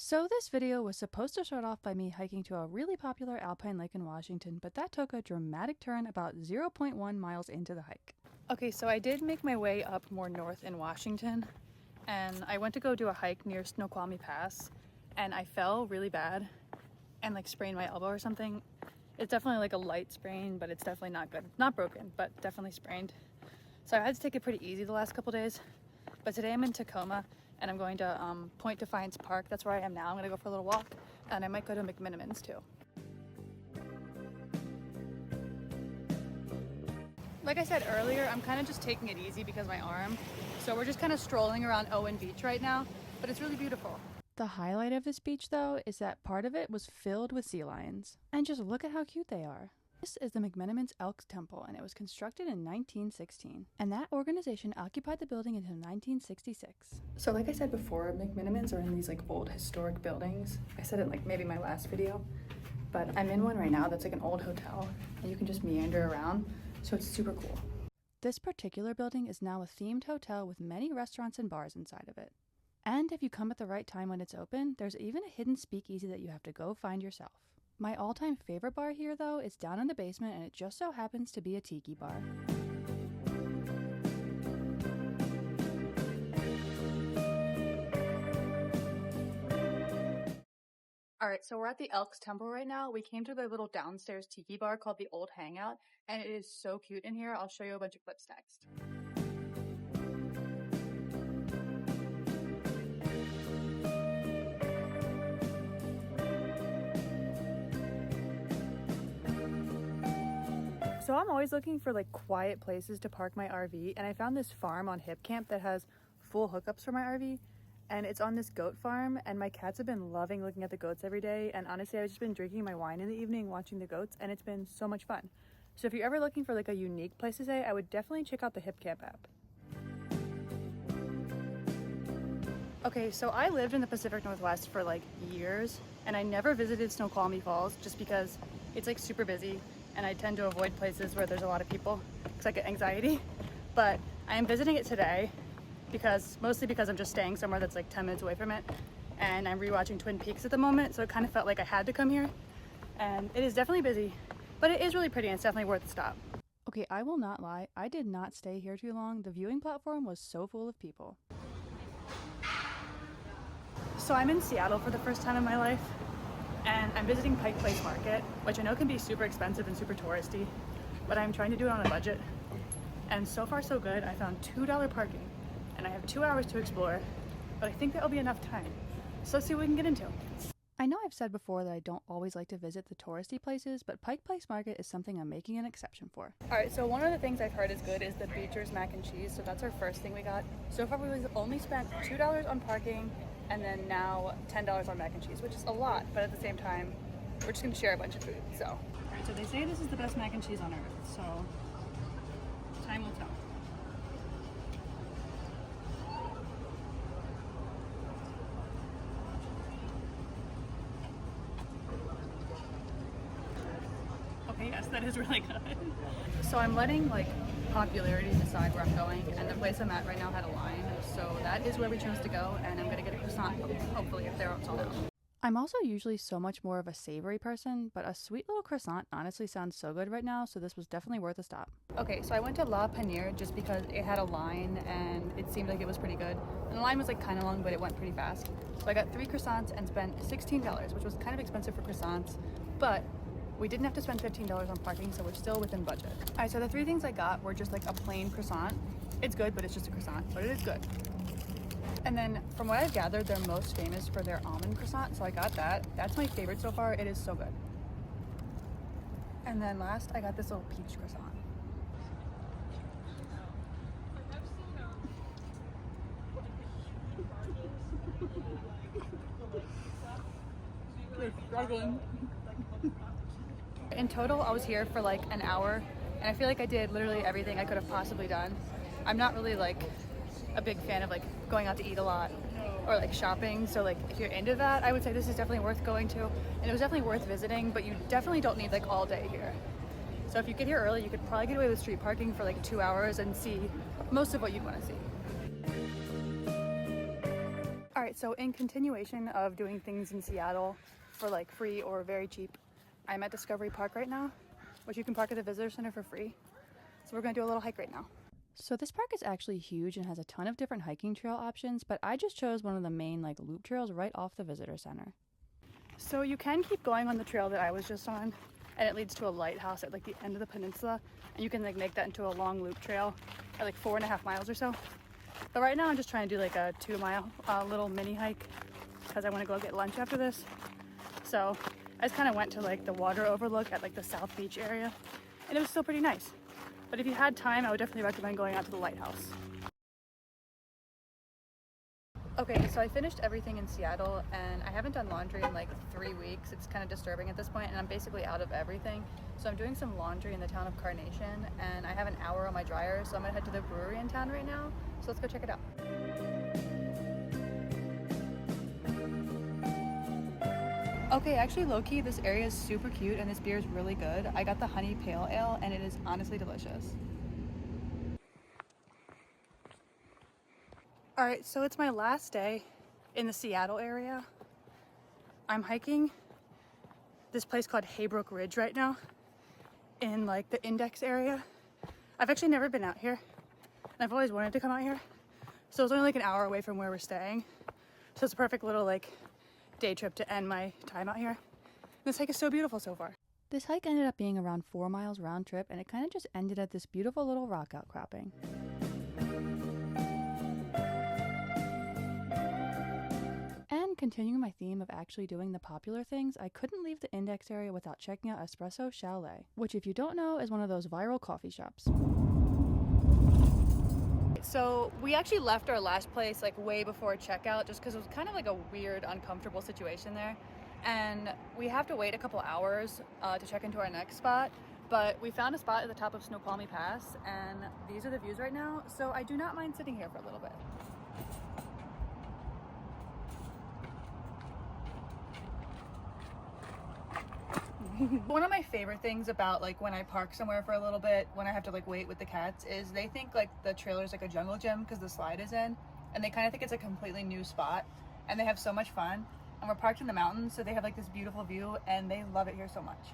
So this video was supposed to start off by me hiking to a really popular alpine lake in Washington, but that took a dramatic turn about 0.1 miles into the hike. Okay, so I did make my way up more north in Washington, and I went to go do a hike near Snoqualmie Pass, and I fell really bad and like sprained my elbow or something. It's definitely like a light sprain, but it's definitely not good. Not broken, but definitely sprained. So I had to take it pretty easy the last couple days. But today I'm in Tacoma and I'm going to Point Defiance Park. That's where I am now. I'm gonna go for a little walk and I might go to McMinimans too. Like I said earlier, I'm kind of just taking it easy because of my arm. So we're just kind of strolling around Owen Beach right now, but it's really beautiful. The highlight of this beach though is that part of it was filled with sea lions. And just look at how cute they are. This is the McMinimans Elk Temple, and it was constructed in 1916. And that organization occupied the building until 1966. So like I said before, McMinimans are in these like old historic buildings. I said it like maybe my last video, but I'm in one right now that's like an old hotel, and you can just meander around, so it's super cool. This particular building is now a themed hotel with many restaurants and bars inside of it. And if you come at the right time when it's open, there's even a hidden speakeasy that you have to go find yourself. My all-time favorite bar here, though, is down in the basement, and it just so happens to be a tiki bar. Alright, so we're at the Elks Temple right now. We came to the little downstairs tiki bar called the Old Hangout, and it is so cute in here. I'll show you a bunch of clips next. So I'm always looking for like quiet places to park my RV, and I found this farm on Hip Camp that has full hookups for my RV, and it's on this goat farm, and my cats have been loving looking at the goats every day, and honestly I've just been drinking my wine in the evening watching the goats, and it's been so much fun. So if you're ever looking for like a unique place to stay, I would definitely check out the Hip Camp app. Okay, so I lived in the Pacific Northwest for like years, and I never visited Snoqualmie Falls just because it's like super busy and I tend to avoid places where there's a lot of people because I get anxiety. But I am visiting it today mostly because I'm just staying somewhere that's like 10 minutes away from it, and I'm rewatching Twin Peaks at the moment, so it kind of felt like I had to come here. And it is definitely busy, but it is really pretty and it's definitely worth the stop. Okay, I will not lie, I did not stay here too long. The viewing platform was so full of people. So I'm in Seattle for the first time in my life, and I'm visiting Pike Place Market, which I know can be super expensive and super touristy, but I'm trying to do it on a budget. And so far so good. I found $2 parking, and I have 2 hours to explore, but I think that'll be enough time. So let's see what we can get into. I know I've said before that I don't always like to visit the touristy places, but Pike Place Market is something I'm making an exception for. Alright, so one of the things I've heard is good is the Beecher's mac and cheese, so that's our first thing we got. So far we've only spent $2 on parking, and then now $10 on mac and cheese, which is a lot, but at the same time, we're just gonna share a bunch of food, so. Alright, so they say this is the best mac and cheese on earth, so time will tell. Okay, yes, that is really good. So I'm letting like popularity decide where I'm going, and the place I'm at right now had a line, so that is where we chose to go, and I'm gonna get a croissant, hopefully, if they're sold out. I'm also usually so much more of a savory person, but a sweet little croissant honestly sounds so good right now, so this was definitely worth a stop. Okay, so I went to La Paneer just because it had a line and it seemed like it was pretty good. And the line was like kind of long, but it went pretty fast. So I got 3 croissants and spent $16, which was kind of expensive for croissants, but we didn't have to spend $15 on parking, so we're still within budget. All right, so the 3 things I got were just like a plain croissant. It's good, but it's just a croissant, but it is good. And then from what I've gathered, they're most famous for their almond croissant, so I got that. That's my favorite so far. It is so good. And then last, I got this little peach croissant. You're struggling. In total, I was here for like an hour, and I feel like I did literally everything I could have possibly done. I'm not really like a big fan of like going out to eat a lot or like shopping, so like if you're into that, I would say this is definitely worth going to, and it was definitely worth visiting, but you definitely don't need like all day here. So if you get here early, you could probably get away with street parking for like 2 hours and see most of what you'd want to see. Alright, so in continuation of doing things in Seattle for like free or very cheap, I'm at Discovery Park right now, which you can park at the visitor center for free. So we're gonna do a little hike right now. So this park is actually huge and has a ton of different hiking trail options, but I just chose one of the main like loop trails right off the visitor center. So you can keep going on the trail that I was just on, and it leads to a lighthouse at like the end of the peninsula, and you can like make that into a long loop trail at like 4.5 miles or so. But right now I'm just trying to do like a 2-mile little mini hike because I want to go get lunch after this. So I just kind of went to like the water overlook at like the South Beach area, and it was still pretty nice. But if you had time, I would definitely recommend going out to the lighthouse. Okay, so I finished everything in Seattle, and I haven't done laundry in like 3 weeks. It's kind of disturbing at this point, and I'm basically out of everything. So I'm doing some laundry in the town of Carnation, and I have an hour on my dryer, so I'm gonna head to the brewery in town right now. So let's go check it out. Okay, actually low-key, this area is super cute and this beer is really good. I got the honey pale ale and it is honestly delicious. Alright, so it's my last day in the Seattle area. I'm hiking this place called Heybrook Ridge right now in like the index area. I've actually never been out here and I've always wanted to come out here. So it's only like an hour away from where we're staying. So it's a perfect little like day trip to end my time out here. This hike is so beautiful so far. This hike ended up being around 4 miles round trip, and it kind of just ended at this beautiful little rock outcropping. And continuing my theme of actually doing the popular things, I couldn't leave the index area without checking out Espresso Chalet, which if you don't know is one of those viral coffee shops. So we actually left our last place like way before checkout just because it was kind of like a weird, uncomfortable situation there. And we have to wait a couple hours to check into our next spot. But we found a spot at the top of Snoqualmie Pass, and these are the views right now. So I do not mind sitting here for a little bit. One of my favorite things about like when I park somewhere for a little bit, when I have to like wait with the cats, is they think like the trailer's like a jungle gym because the slide is in, and they kind of think it's a completely new spot, and they have so much fun. And we're parked in the mountains, so they have like this beautiful view, and they love it here so much.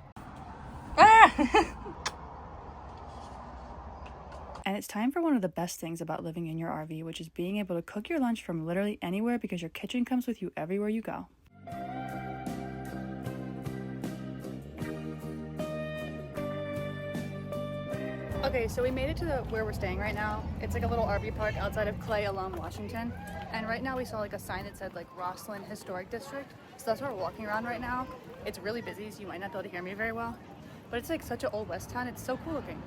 Ah! And it's time for one of the best things about living in your RV, which is being able to cook your lunch from literally anywhere because your kitchen comes with you everywhere you go. Okay, so we made it to where we're staying right now. It's like a little RV park outside of Clay along Washington. And right now we saw like a sign that said like Rosslyn Historic District. So that's where we're walking around right now. It's really busy, so you might not be able to hear me very well. But it's like such an old West town. It's so cool looking.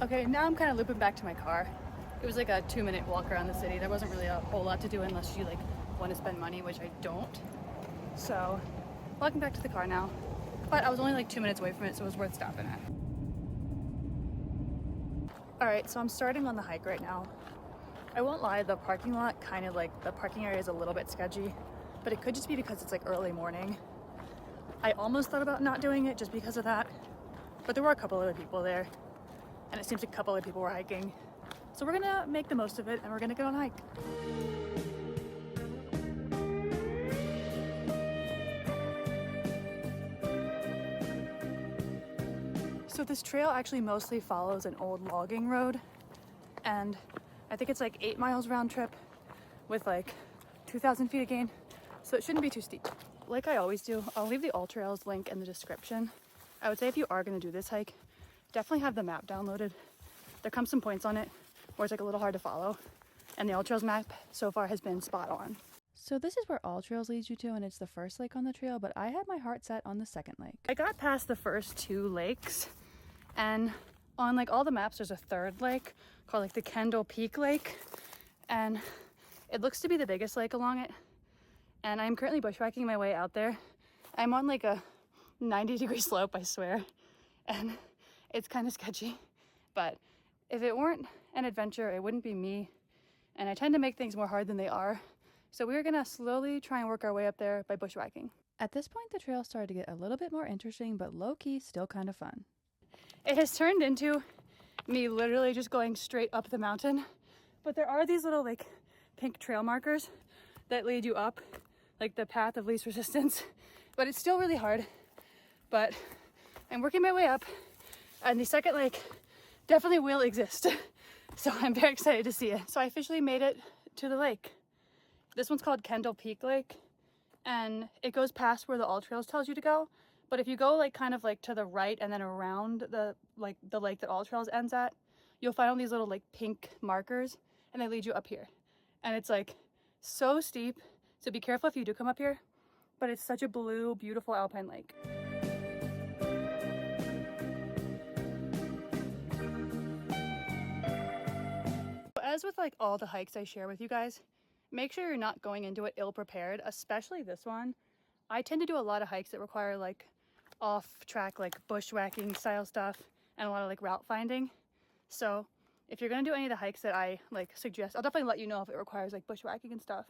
Okay, now I'm kind of looping back to my car. It was like a 2-minute walk around the city. There wasn't really a whole lot to do unless you like want to spend money, which I don't. So, walking back to the car now, but I was only like 2 minutes away from it, so it was worth stopping at. Alright, so I'm starting on the hike right now. I won't lie, the parking lot kind of like, the parking area is a little bit sketchy, but it could just be because it's like early morning. I almost thought about not doing it just because of that, but there were a couple other people there, and it seems like a couple other people were hiking. So we're gonna make the most of it, and we're gonna go on a hike. So this trail actually mostly follows an old logging road, and I think it's like 8 miles round trip with like 2,000 feet of gain, so it shouldn't be too steep. Like I always do, I'll leave the AllTrails link in the description. I would say if you are going to do this hike, definitely have the map downloaded. There comes some points on it where it's like a little hard to follow, and the AllTrails map so far has been spot on. So this is where AllTrails leads you to, and it's the first lake on the trail, but I had my heart set on the second lake. I got past the first 2 lakes, and on like all the maps there's a third lake called like the Kendall Peak Lake, and it looks to be the biggest lake along it. And I'm currently bushwhacking my way out there. I'm on like a 90-degree slope, I swear, and it's kind of sketchy, but if it weren't an adventure it wouldn't be me, and I tend to make things more hard than they are. So we're gonna slowly try and work our way up there by bushwhacking. At this point the trail started to get a little bit more interesting, but low-key still kind of fun. It has turned into me literally just going straight up the mountain. But there are these little like pink trail markers that lead you up, like the path of least resistance. But it's still really hard. But I'm working my way up, and the second lake definitely will exist. So I'm very excited to see it. So I officially made it to the lake. This one's called Kendall Peak Lake, and it goes past where the AllTrails tells you to go. But if you go like kind of like to the right and then around the lake that AllTrails ends at, you'll find all these little like pink markers, and they lead you up here. And it's like so steep, so be careful if you do come up here, but it's such a blue, beautiful alpine lake. As with like all the hikes I share with you guys, make sure you're not going into it ill-prepared, especially this one. I tend to do a lot of hikes that require like off-track, like bushwhacking style stuff and a lot of like route finding. So if you're gonna do any of the hikes that I like suggest, I'll definitely let you know if it requires like bushwhacking and stuff.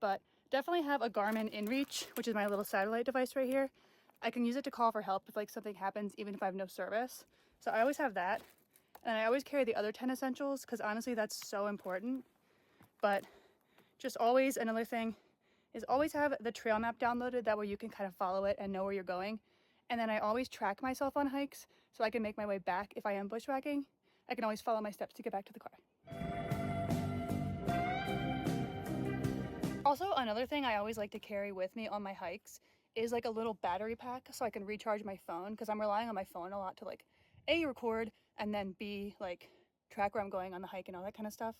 But definitely have a Garmin InReach, which is my little satellite device right here. I can use it to call for help if like something happens, even if I have no service. So I always have that. And I always carry the other 10 essentials because honestly, that's so important. But just always, another thing is always have the trail map downloaded. That way you can kind of follow it and know where you're going. And then I always track myself on hikes so I can make my way back if I am bushwhacking. I can always follow my steps to get back to the car. Also, another thing I always like to carry with me on my hikes is like a little battery pack so I can recharge my phone, because I'm relying on my phone a lot to like A, record, and then B, like track where I'm going on the hike and all that kind of stuff.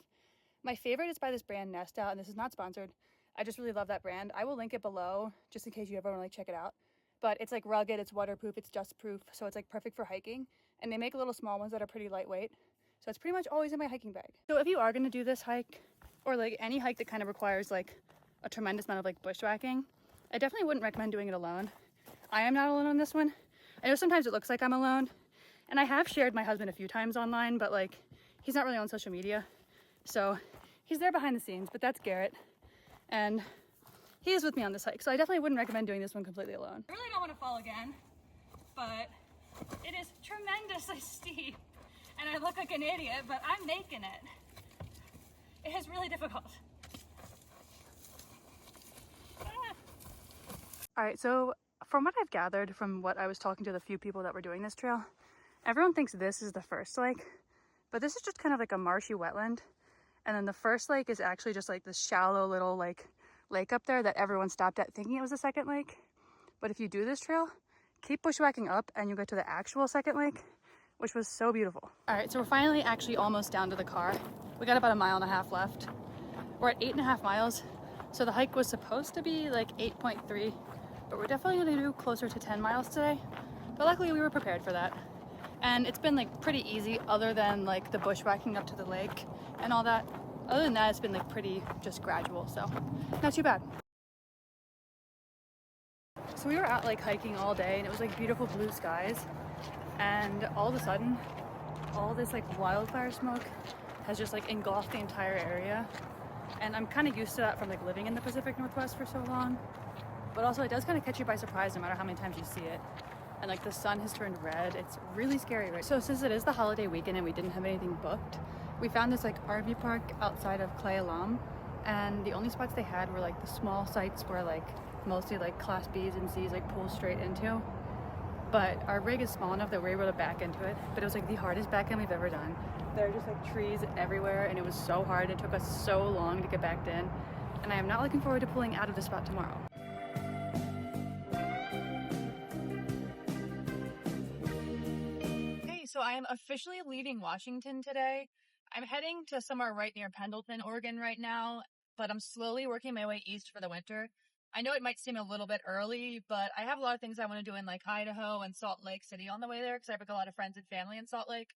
My favorite is by this brand Nest Out, and this is not sponsored. I just really love that brand. I will link it below just in case you ever want to like check it out. But it's like rugged, it's waterproof, it's dust proof, so it's like perfect for hiking. And they make little small ones that are pretty lightweight. So it's pretty much always in my hiking bag. So if you are going to do this hike, or like any hike that kind of requires like a tremendous amount of like bushwhacking, I definitely wouldn't recommend doing it alone. I am not alone on this one. I know sometimes it looks like I'm alone, and I have shared my husband a few times online, but like he's not really on social media. So he's there behind the scenes, but that's Garrett. And he is with me on this hike, so I definitely wouldn't recommend doing this one completely alone. I really don't want to fall again, but it is tremendously steep, and I look like an idiot, but I'm making it. It is really difficult. All right, so from what I've gathered from what I was talking to the few people that were doing this trail, everyone thinks this is the first lake, but this is just kind of like a marshy wetland. And then the first lake is actually just like this shallow little like lake up there that everyone stopped at thinking it was the second lake. But if you do this trail, keep bushwhacking up and you get to the actual second lake, which was so beautiful. All right, so we're finally actually almost down to the car. We got about 1.5 miles left. We're at 8.5 miles. So the hike was supposed to be like 8.3, but we're definitely gonna do closer to 10 miles today. But luckily we were prepared for that. And it's been like pretty easy other than like the bushwhacking up to the lake and all that. Other than that, it's been like pretty just gradual, so not too bad. So we were out like hiking all day, and it was like beautiful blue skies, and all of a sudden all this like wildfire smoke has just like engulfed the entire area. And I'm kind of used to that from like living in the Pacific Northwest for so long, but also it does kind of catch you by surprise no matter how many times you see it. And like the sun has turned red. It's really scary, right? So since it is the holiday weekend and we didn't have anything booked, we found this like RV park outside of Clay Alam, and the only spots they had were like the small sites where like mostly like class B's and C's like pull straight into. But our rig is small enough that we're able to back into it, but it was like the hardest back end we've ever done. There are just like trees everywhere, and it was so hard. It took us so long to get backed in, and I am not looking forward to pulling out of this spot tomorrow. So I am officially leaving Washington today. I'm heading to somewhere right near Pendleton, Oregon right now, but I'm slowly working my way east for the winter. I know it might seem a little bit early, but I have a lot of things I want to do in like Idaho and Salt Lake City on the way there because I have like a lot of friends and family in Salt Lake.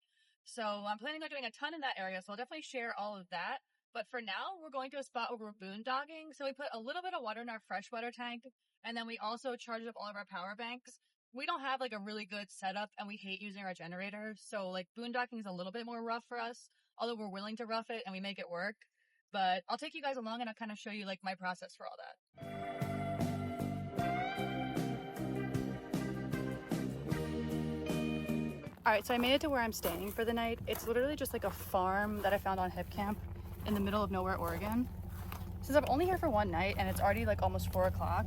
So I'm planning on doing a ton in that area, so I'll definitely share all of that. But for now, we're going to a spot where we're boondocking. So we put a little bit of water in our freshwater tank, and then we also charged up all of our power banks. We don't have like a really good setup, and we hate using our generator. So like boondocking is a little bit more rough for us, although we're willing to rough it and we make it work. But I'll take you guys along and I'll kind of show you like my process for all that. All right, so I made it to where I'm staying for the night. It's literally just like a farm that I found on Hip Camp in the middle of nowhere, Oregon. Since I'm only here for one night and it's already like almost 4 o'clock,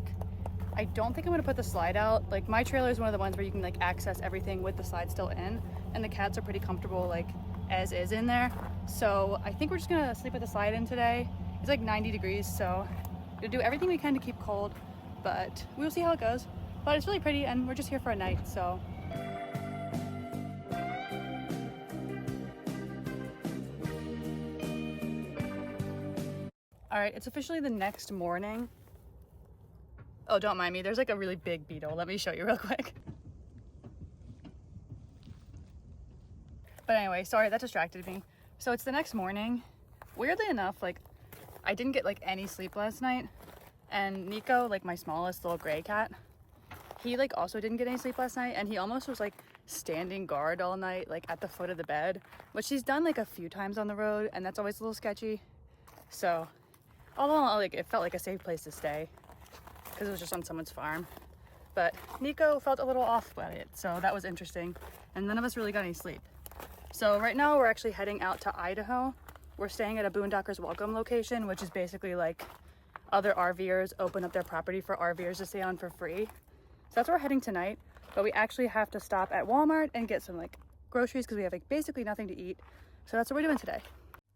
I don't think I'm gonna put the slide out. Like my trailer is one of the ones where you can like access everything with the slide still in, and the cats are pretty comfortable like as is in there. So I think we're just gonna sleep with the slide in today. It's like 90 degrees, so we'll do everything we can to keep cold, but we'll see how it goes. But it's really pretty and we're just here for a night, so. All right, it's officially the next morning. Oh, don't mind me. There's like a really big beetle. Let me show you real quick. But anyway, sorry, that distracted me. So it's the next morning. Weirdly enough, like I didn't get like any sleep last night. And Nico, like my smallest little gray cat, he like also didn't get any sleep last night. And he almost was like standing guard all night, like at the foot of the bed, which he's done like a few times on the road. And that's always a little sketchy. So although like it felt like a safe place to stay because it was just on someone's farm, but Nico felt a little off about it, so that was interesting, and none of us really got any sleep. So right now we're actually heading out to Idaho. We're staying at a Boondockers Welcome location, which is basically like other RVers open up their property for RVers to stay on for free. So that's where we're heading tonight, but we actually have to stop at Walmart and get some like groceries because we have like basically nothing to eat. So that's what we're doing today.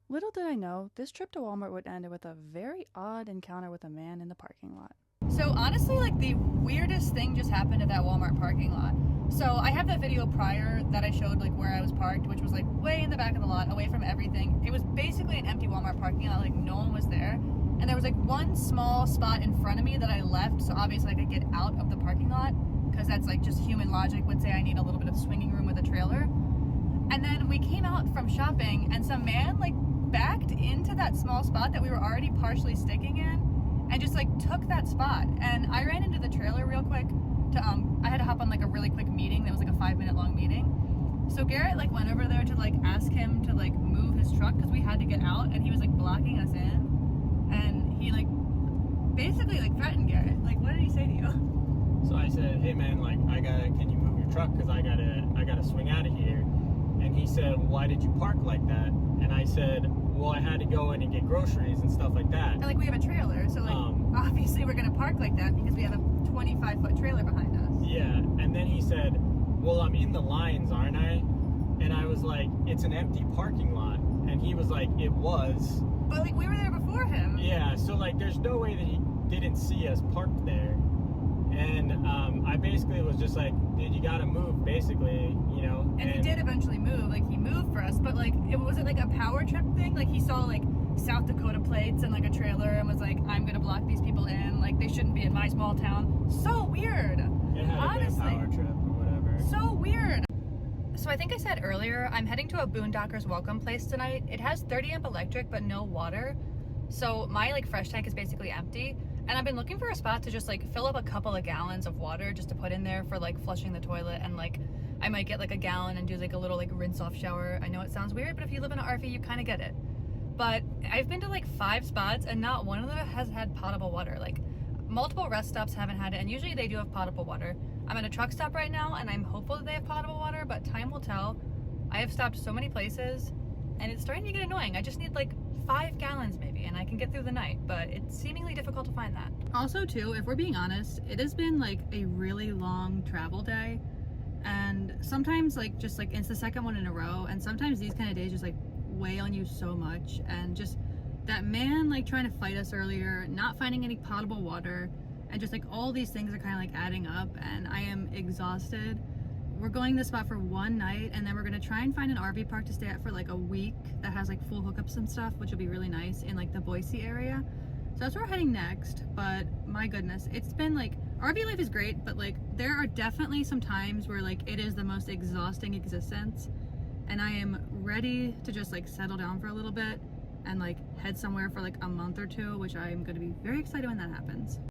Little did I know, this trip to Walmart would end with a very odd encounter with a man in the parking lot. So honestly, like the weirdest thing just happened at that Walmart parking lot. So I have that video prior that I showed like where I was parked, which was like way in the back of the lot, away from everything. It was basically an empty Walmart parking lot, like no one was there. And there was like one small spot in front of me that I left, so obviously I could get out of the parking lot, because that's like just human logic would say I need a little bit of swinging room with a trailer. And then we came out from shopping and some man like backed into that small spot that we were already partially sticking in and just like took that spot. And I ran into the trailer real quick to I had to hop on like a really quick meeting that was like a 5-minute long meeting. So Garrett like went over there to like ask him to like move his truck because we had to get out, and he was like blocking us in, and he like basically like threatened Garrett. Like, what did he say to you? So I said, hey man, like can you move your truck because I gotta swing out of here. And he said, why did you park like that? And I said, well, I had to go in and get groceries and stuff like that. And like we have a trailer, so like obviously we're gonna park like that because we have a 25-foot trailer behind us. Yeah, and then he said, well, I'm in the lines, aren't I? And I was like, it's an empty parking lot. And he was like, it was. But like we were there before him. Yeah, so like there's no way that he didn't see us parked there. And I basically was just like, dude, you gotta move, basically, you know. And he did eventually move, like he moved for us, but like, was it like a power trip thing? Like he saw like South Dakota plates and like a trailer and was like, I'm gonna block these people in, like they shouldn't be in my small town. So weird. It had honestly, to be a power trip or whatever. So weird. So I think I said earlier, I'm heading to a Boondockers Welcome place tonight. It has 30 amp electric, but no water. So my like fresh tank is basically empty. And I've been looking for a spot to just like fill up a couple of gallons of water just to put in there for like flushing the toilet, and like I might get like a gallon and do like a little like rinse off shower. I know it sounds weird, but if you live in an RV, you kind of get it. But I've been to like 5 spots and not one of them has had potable water. Like multiple rest stops haven't had it, and usually they do have potable water. I'm at a truck stop right now and I'm hopeful that they have potable water, but time will tell. I have stopped so many places and it's starting to get annoying. I just need like 5 gallons maybe and I can get through the night, but it's seemingly difficult to find that. Also too, if we're being honest, it has been like a really long travel day, and sometimes like just like it's the second one in a row, and sometimes these kind of days just like weigh on you so much, and just that man like trying to fight us earlier, not finding any potable water, and just like all these things are kind of like adding up, and I am exhausted. We're going this spot for one night, and then we're gonna try and find an RV park to stay at for like a week that has like full hookups and stuff, which will be really nice in like the Boise area. So that's where we're heading next. But my goodness, it's been like, RV life is great, but like there are definitely some times where like it is the most exhausting existence, and I am ready to just like settle down for a little bit and like head somewhere for like a month or two, which I'm gonna be very excited when that happens.